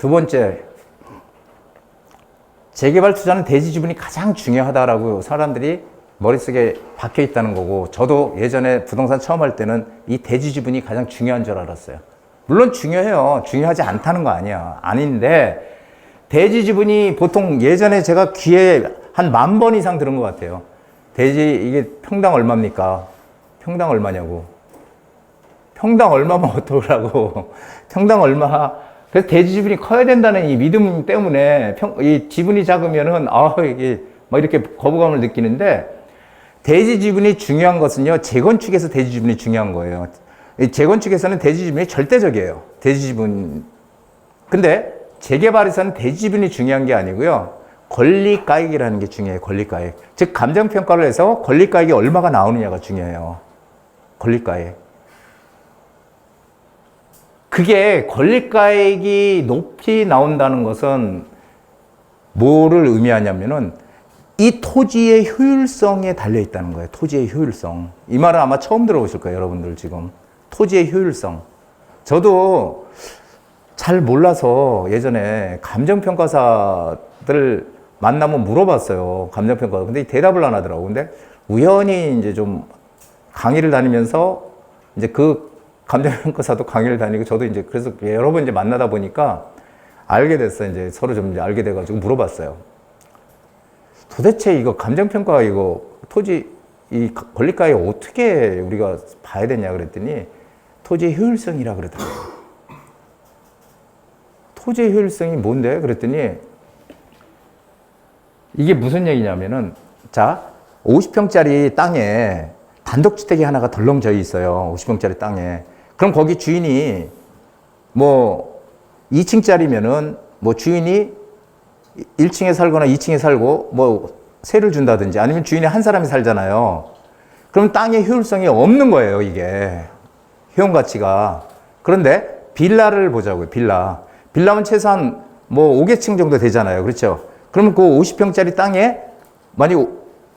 두 번째, 재개발 투자는 대지 지분이 가장 중요하다라고 사람들이 머릿속에 박혀 있다는 거고, 저도 예전에 부동산 처음 할 때는 이 대지 지분이 가장 중요한 줄 알았어요. 물론 중요해요. 중요하지 않다는 거 아니야. 아닌데, 대지 지분이 보통 예전에 제가 귀에 한 10,000번 이상 들은 것 같아요. 대지, 이게 평당 얼마입니까? 평당 얼마냐고. 평당 얼마면 어떡하라고. 평당 얼마. 그래서 대지 지분이 커야 된다는 이 믿음 때문에 이 지분이 작으면은, 이게 막 이렇게 거부감을 느끼는데, 대지 지분이 중요한 것은요, 재건축에서 대지 지분이 중요한 거예요. 이 재건축에서는 대지 지분이 절대적이에요. 대지 지분. 근데 재개발에서는 대지 지분이 중요한 게 아니고요, 권리가액이라는 게 중요해요. 권리가액. 즉 감정평가를 해서 권리가액이 얼마가 나오느냐가 중요해요. 권리가액. 그게 권리가액이 높이 나온다는 것은 뭐를 의미하냐면은 이 토지의 효율성에 달려 있다는 거예요. 토지의 효율성. 이 말은 아마 처음 들어보실 거예요, 여러분들 지금. 토지의 효율성. 저도 잘 몰라서 예전에 감정평가사들 만나면 물어봤어요. 감정평가. 근데 대답을 안 하더라고. 근데 우연히 이제 좀 강의를 다니면서 이제 그 감정평가사도 강의를 다니고 저도 이제 그래서 여러 번 이제 만나다 보니까 알게 됐어요. 이제 서로 좀 이제 알게 돼가지고 물어봤어요. 도대체 이거 감정평가 이거 토지 이 권리가에 어떻게 우리가 봐야 되냐 그랬더니 토지의 효율성이라 그러더라고요. 토지의 효율성이 뭔데? 그랬더니 이게 무슨 얘기냐면은, 자, 50평짜리 땅에 단독주택이 하나가 덜렁 져 있어요. 50평짜리 땅에. 그럼 거기 주인이 뭐 2층짜리면은 뭐 주인이 1층에 살거나 2층에 살고 뭐 세를 준다든지 아니면 주인이 한 사람이 살잖아요. 그럼 땅의 효율성이 없는 거예요, 이게. 효용 가치가. 그런데 빌라를 보자고요, 빌라. 빌라면 최소한 뭐 5개층 정도 되잖아요. 그렇죠? 그러면 그 50평짜리 땅에 만약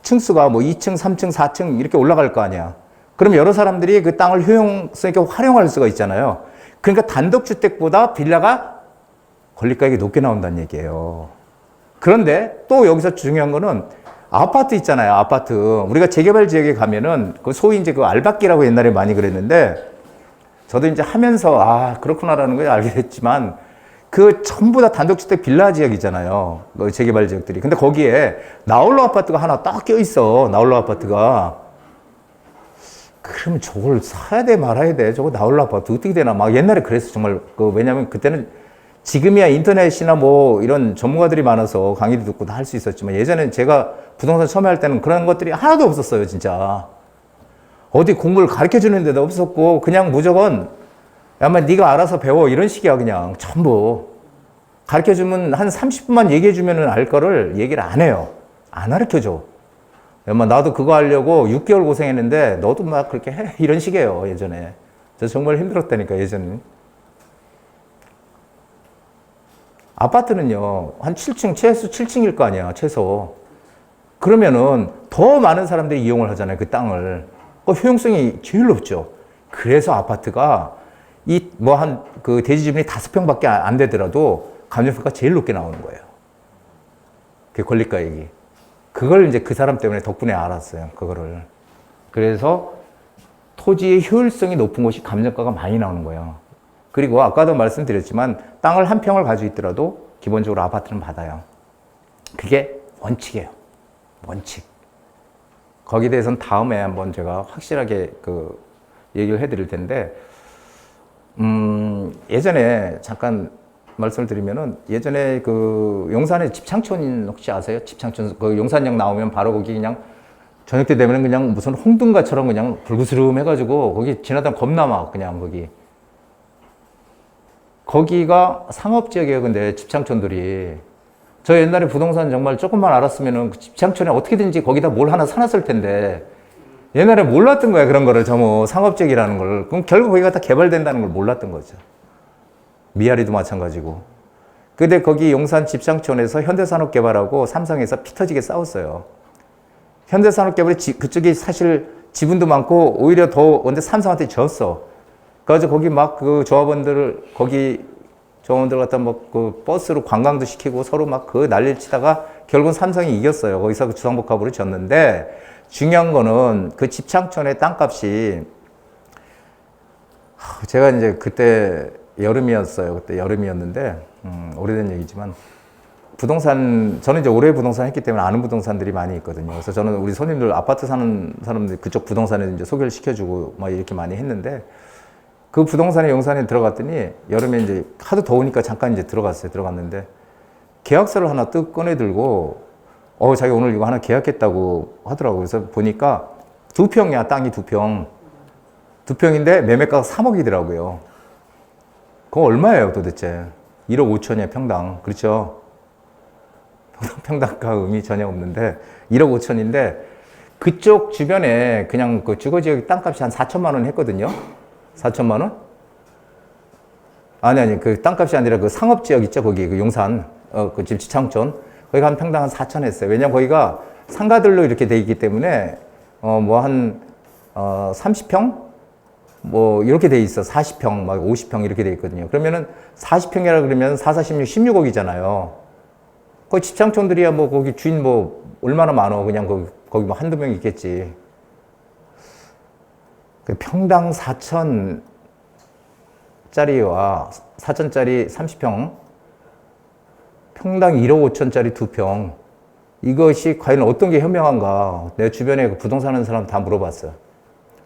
층수가 뭐 2층, 3층, 4층 이렇게 올라갈 거 아니야. 그럼 여러 사람들이 그 땅을 효용성 있게 활용할 수가 있잖아요. 그러니까 단독주택보다 빌라가 권리가액이 높게 나온다는 얘기예요. 그런데 또 여기서 중요한 거는 아파트 있잖아요. 아파트. 우리가 재개발 지역에 가면은 그 소위 이제 그 알박기라고 옛날에 많이 그랬는데 저도 이제 하면서 그렇구나라는 걸 알게 됐지만 그 전부 다 단독주택 빌라 지역이잖아요. 그 재개발 지역들이. 근데 거기에 나홀로 아파트가 하나 딱 껴있어. 나홀로 아파트가. 그러면 저걸 사야 돼 말아야 돼. 저거 나홀로 아파트 어떻게 되나. 막 옛날에 그랬어. 정말. 왜냐면 그때는 지금이야 인터넷이나 뭐 이런 전문가들이 많아서 강의도 듣고 다 할 수 있었지만 예전엔 제가 부동산 처음에 할 때는 그런 것들이 하나도 없었어요. 진짜. 어디 공부를 가르쳐 주는 데도 없었고 그냥 무조건 야마 네가 알아서 배워 이런 식이야. 그냥 전부 가르쳐 주면 한 30분만 얘기해 주면은 알 거를 얘기를 안 해요. 안 가르쳐 줘. 야마 나도 그거 하려고 6개월 고생했는데 너도 막 그렇게 해 이런 식이에요. 예전에 저 정말 힘들었다니까. 예전에 아파트는요 한 7층 최소 7층일 거 아니야. 최소. 그러면은 더 많은 사람들이 이용을 하잖아요. 그 땅을. 그 효용성이 제일 높죠. 그래서 아파트가 이 뭐 한 그 대지 지분이 5평밖에 안 되더라도 감정평가가 제일 높게 나오는 거예요. 그 권리가액이. 그걸 이제 그 사람 때문에 덕분에 알았어요. 그거를. 그래서 토지의 효율성이 높은 곳이 감정가가 많이 나오는 거예요. 그리고 아까도 말씀드렸지만 땅을 한 평을 가지고 있더라도 기본적으로 아파트는 받아요. 그게 원칙이에요. 원칙. 거기에 대해서는 다음에 한번 제가 확실하게 그 얘기를 해드릴 텐데, 예전에 잠깐 말씀을 드리면은 예전에 그 용산에 집창촌 혹시 아세요? 집창촌 그 용산역 나오면 바로 거기 그냥 저녁 때 되면 그냥 무슨 홍등가처럼 그냥 불그스름 해가지고 거기 지나다 겁나 막 그냥 거기가 상업지역이에요. 근데 집창촌들이 저 옛날에 부동산 정말 조금만 알았으면은 그 집창촌에 어떻게든지 거기다 뭘 하나 사놨을 텐데 옛날에 몰랐던 거야. 그런 거를 뭐 상업지역이라는 걸. 그럼 결국 거기가 다 개발된다는 걸 몰랐던 거죠. 미아리도 마찬가지고. 근데 거기 용산 집창촌에서 현대산업개발하고 삼성에서 피 터지게 싸웠어요. 현대산업개발이 그쪽이 사실 지분도 많고 오히려 더 근데 삼성한테 졌어. 그래서 거기 막 그 조합원들을 거기 조합원들 갖다 뭐 그 버스로 관광도 시키고 서로 막 그 난리를 치다가 결국은 삼성이 이겼어요. 거기서 그 주상복합으로 졌는데 중요한 거는 그 집창촌의 땅값이 제가 이제 그때 여름이었어요. 그때 여름이었는데 오래된 얘기지만 부동산 저는 이제 오래 부동산 했기 때문에 아는 부동산들이 많이 있거든요. 그래서 저는 우리 손님들 아파트 사는 사람들 그쪽 부동산에 이제 소개를 시켜주고 막 이렇게 많이 했는데 그 부동산에 용산에 들어갔더니 여름에 이제 하도 더우니까 잠깐 이제 들어갔는데 계약서를 하나 뜩 꺼내 들고 자기 오늘 이거 하나 계약했다고 하더라고요. 그래서 보니까 2평이야, 땅이 2평. 2평인데 매매가가 3억이더라고요. 그거 얼마예요, 도대체? 1억 5천이야, 평당. 그렇죠? 평당가 의미 전혀 없는데 1억 5천인데 그쪽 주변에 그냥 그 주거지역 땅값이 한 4천만 원 했거든요. 4천만 원? 아니, 그 땅값이 아니라 그 상업지역 있죠, 거기 그 용산, 그 집 지창촌. 거기가 한 평당 한 4천 했어요. 왜냐면 거기가 상가들로 이렇게 돼 있기 때문에, 뭐 한, 30평? 뭐 이렇게 돼 있어. 40평, 막 50평 이렇게 돼 있거든요. 그러면은 40평이라 그러면 4, 4, 16, 16억이잖아요. 거기 집창촌들이야 뭐 거기 주인 뭐 얼마나 많어. 그냥 거기 뭐 한두 명 있겠지. 평당 4천짜리와 4천짜리 30평, 평당 1억 5천짜리 2평. 이것이 과연 어떤 게 현명한가? 내 주변에 그 부동산 하는 사람 다 물어봤어.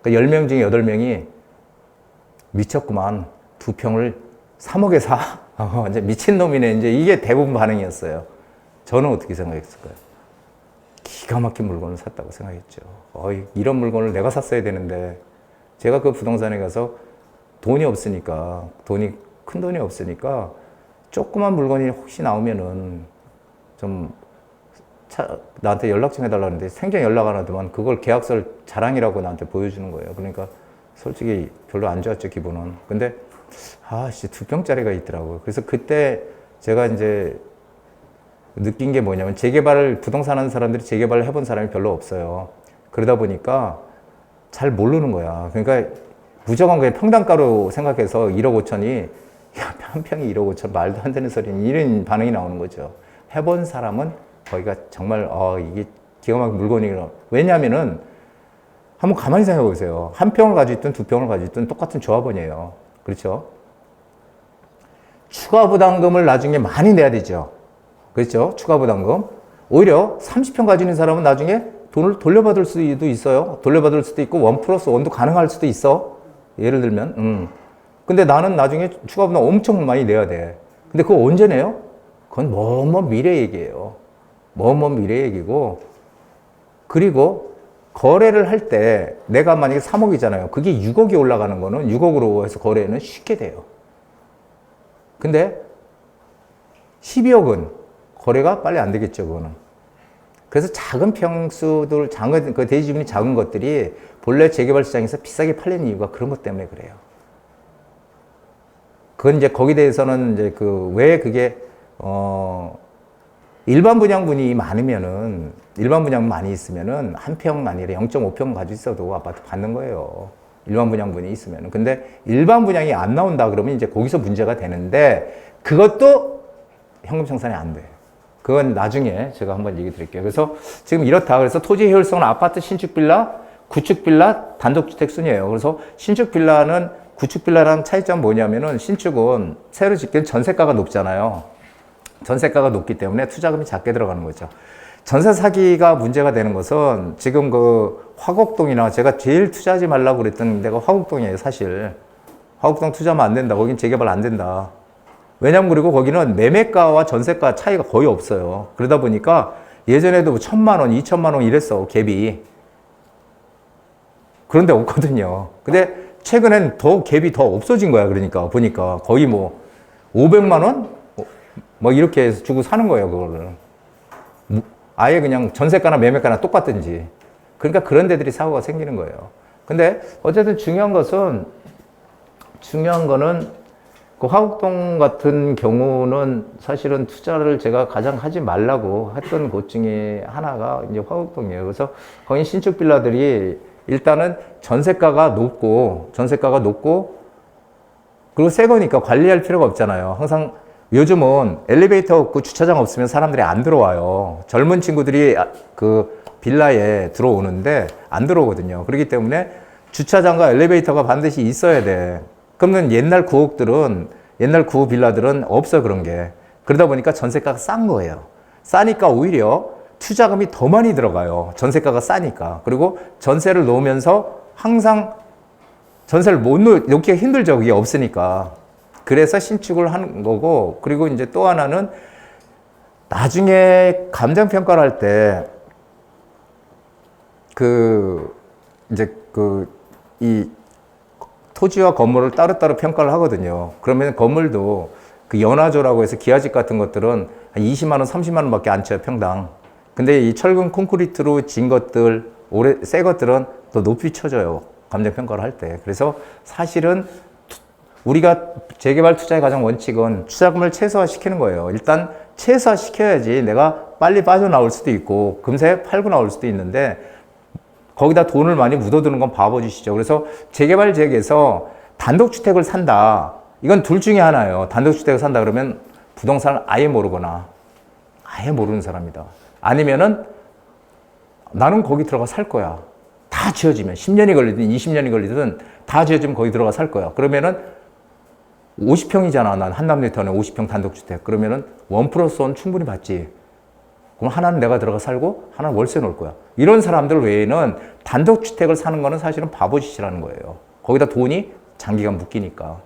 그러니까 10명 중에 8명이 미쳤구만. 2평을 3억에 사. 이제 미친놈이네. 이제 이게 대부분 반응이었어요. 저는 어떻게 생각했을까요? 기가 막힌 물건을 샀다고 생각했죠. 이런 물건을 내가 샀어야 되는데, 제가 그 부동산에 가서 돈이 없으니까, 큰 돈이 없으니까, 조그만 물건이 혹시 나오면은 좀 나한테 연락 좀 해달라고 하는데 생전 연락 안 하더만 그걸 계약서를 자랑이라고 나한테 보여주는 거예요. 그러니까 솔직히 별로 안 좋았죠, 기분은. 근데, 2평짜리가 있더라고요. 그래서 그때 제가 이제 느낀 게 뭐냐면 부동산 하는 사람들이 재개발을 해본 사람이 별로 없어요. 그러다 보니까 잘 모르는 거야. 그러니까 무조건 그냥 평당가로 생각해서 1억 5천이 한 평이 1억 5천 말도 안 되는 소리니 이런 반응이 나오는 거죠. 해본 사람은 거기가 정말 이게 기가 막힌 물건이구나. 왜냐하면은 한번 가만히 생각해 보세요. 한 평을 가지고 있든 2평을 가지고 있든 똑같은 조합원이에요. 그렇죠? 추가 부담금을 나중에 많이 내야 되죠. 그렇죠? 추가 부담금. 오히려 30평 가지는 사람은 나중에 돈을 돌려받을 수도 있어요. 돌려받을 수도 있고 1+1도 가능할 수도 있어. 예를 들면. 근데 나는 나중에 추가 부담 엄청 많이 내야 돼. 근데 그거 언제 내요? 그건 먼 미래 얘기예요. 먼 미래 얘기고. 그리고 거래를 할 때 내가 만약에 3억이잖아요. 그게 6억이 올라가는 거는 6억으로 해서 거래는 쉽게 돼요. 근데 12억은 거래가 빨리 안 되겠죠, 그거는. 그래서 작은 평수들, 그 대지주민이 작은 것들이 본래 재개발 시장에서 비싸게 팔리는 이유가 그런 것 때문에 그래요. 그건 이제 거기에 대해서는 이제 왜 그게, 일반 분양분이 많으면은, 일반 분양 많이 있으면은 한 평 아니라 0.5평 가지고 있어도 아파트 받는 거예요. 일반 분양분이 있으면은. 근데 일반 분양이 안 나온다 그러면 이제 거기서 문제가 되는데 그것도 현금 청산이 안 돼. 그건 나중에 제가 한번 얘기 드릴게요. 그래서 지금 이렇다. 그래서 토지 효율성은 아파트, 신축 빌라, 구축 빌라, 단독주택 순이에요. 그래서 신축 빌라는 구축 빌라랑 차이점 뭐냐면은 신축은 새로 짓기엔 전세가가 높잖아요. 전세가가 높기 때문에 투자금이 작게 들어가는 거죠. 전세 사기가 문제가 되는 것은 지금 그 화곡동이나 제가 제일 투자하지 말라고 그랬던 데가 화곡동이에요, 사실. 화곡동 투자하면 안 된다. 거긴 재개발 안 된다. 왜냐면 그리고 거기는 매매가와 전세가 차이가 거의 없어요. 그러다 보니까 예전에도 1,000만 원, 2,000만 원 이랬어, 갭이. 그런데 없거든요. 근데 최근엔 갭이 더 없어진 거야. 그러니까 보니까 거의 뭐 500만 원? 뭐 이렇게 해서 주고 사는 거예요, 그거를. 아예 그냥 전세가나 매매가나 똑같든지. 그러니까 그런 데들이 사고가 생기는 거예요. 근데 어쨌든 중요한 거는 그 화곡동 같은 경우는 사실은 투자를 제가 가장 하지 말라고 했던 곳 중에 하나가 이제 화곡동이에요. 그래서 거기 신축 빌라들이 일단은 전세가가 높고 그리고 새 거니까 관리할 필요가 없잖아요. 항상 요즘은 엘리베이터 없고 주차장 없으면 사람들이 안 들어와요. 젊은 친구들이 그 빌라에 들어오는데 안 들어오거든요. 그렇기 때문에 주차장과 엘리베이터가 반드시 있어야 돼. 그러면 옛날 구옥들은, 옛날 구호 빌라들은 없어, 그런 게. 그러다 보니까 전세가가 싼 거예요. 싸니까 오히려 투자금이 더 많이 들어가요. 전세가가 싸니까. 그리고 전세를 놓으면서 항상 전세를 못 놓기가 힘들죠. 그게 없으니까. 그래서 신축을 하는 거고, 그리고 이제 또 하나는 나중에 감정평가를 할 때, 이 토지와 건물을 따로따로 평가를 하거든요. 그러면 건물도 그 연화조라고 해서 기아집 같은 것들은 한 20만 원, 30만 원 밖에 안 쳐요, 평당. 근데 이 철근 콘크리트로 진 것들, 새 것들은 더 높이 쳐져요. 감정평가를 할 때. 그래서 사실은 우리가 재개발 투자의 가장 원칙은 투자금을 최소화시키는 거예요. 일단 최소화시켜야지 내가 빨리 빠져나올 수도 있고 금세 팔고 나올 수도 있는데 거기다 돈을 많이 묻어두는 건 바보짓이죠. 그래서 재개발 지역에서 단독주택을 산다. 이건 둘 중에 하나예요. 단독주택을 산다 그러면 부동산을 아예 모르거나 아예 모르는 사람이다. 아니면은 나는 거기 들어가 살 거야. 다 지어지면 10년이 걸리든 20년이 걸리든 다 지어지면 거기 들어가 살 거야. 그러면은 50평이잖아. 난 한남뉴턴에 50평 단독주택. 그러면은 1+1 충분히 받지. 그럼 하나는 내가 들어가 살고 하나는 월세 놓을 거야. 이런 사람들 외에는 단독주택을 사는 거는 사실은 바보짓이라는 거예요. 거기다 돈이 장기간 묶이니까.